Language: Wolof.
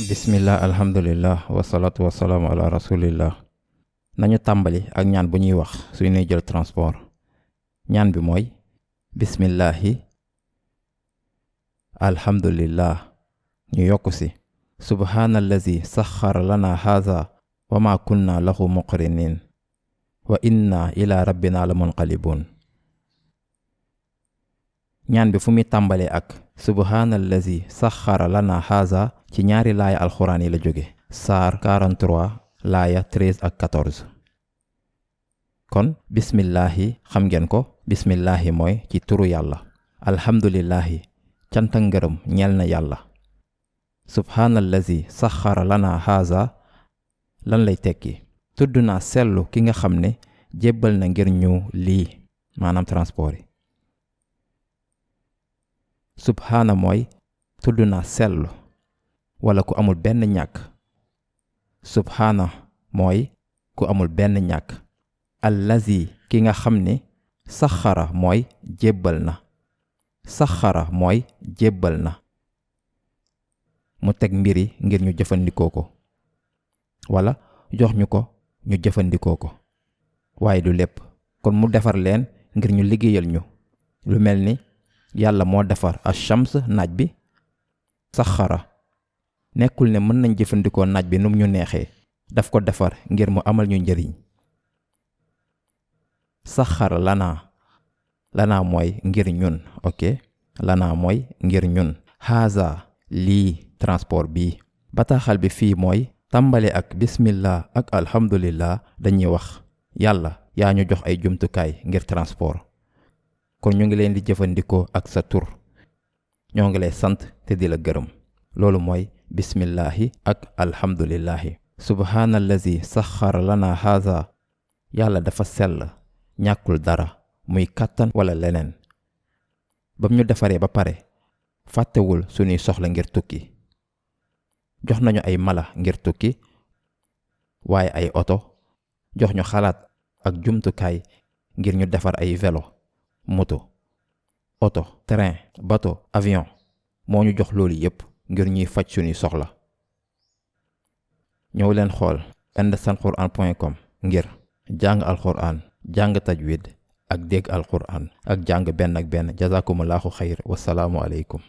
bismillah alhamdulillah wasalaatu wasalaamu ala rasulillah. nañu tàmbali ak ñaan bu ñuy wax suy ñuy jël transport. ñaan bi mooy bismillahi alhamdulillah ñu yokku si subhaanallazi saxara lana haza wa ma kunna lahu muqrinin wa inna ila rabbina la munqalibun. ñaan bi fu muy tàmbalee ak subhaanallazi saxara lana haza ci ñaari laaya alxuraan yi la jóge saar 43 laaya 13 ak 14. kon bismillahi xam ngeen ko, bismillahi mooy ci turu yàlla. alhamdulillahi cant ak ngërëm ñeel na yàlla. subhaanallazi saxara lana haza lan lay tekki? tudd naa sellu ki nga xam ne jébbal na ngir ñu lii, maanaam transport yi. subhaana mooy tudd naa sellu wala ku amul benn ñàkk. subhaana mooy ku amul benn ñàkk. allazi ki nga xam ne saxara mooy jébbal na. saxara mooy jébbal na. mu teg mbiri ngir ñu jëfandikoo ko wala jox ñu ko ñu jëfandikoo ko, waaye du lépp. kon mu defar leen ngir ñu liggéeyal ñu. lu mel ni yàlla moo defar ash-shams naaj bi. saxara nekkul ne mën nañ jëfandikoo naaj bi num ñu neexee, daf ko defar ngir mu amal ñu njëriñ. saxara lanaa mooy ngir ñun, ok. lanaa mooy ngir ñun. haza lii transport bii. bataaxal bi fii mooy tàmbale ak bismillah ak alhamdulillah. dañuy wax yàlla yaa ñu jox ay jumtukaay ngir transport, kon ñu ngi leen di jëfandikoo ak sa tur. ñoo ngi lay sant te di la gërëm. loolu mooy bismillahi ak alhamdulillahi. subhaanallazi saxara lana haza. yàlla dafa sell, ñàkkul dara, muy kàttan wala leneen. bam ñu defaree ba pare fàttewul suñuy soxla ngir tukki. jox nañu ay mala ngir tukki, waaye ay oto jox ñu xalaat ak jumtukaay ngir ñu defar ay vélo, moto, oto, train, bateau, avion. moo ñu jox loolu yépp ngir ñuy faj suñuy soxla. ñëw leen xool ndsanquran.com ngir jàng alquran, jàng tajwid ak dégg alquran ak jàng benn ak benn. jazakumullahu xayr. wasalaamu aleykum.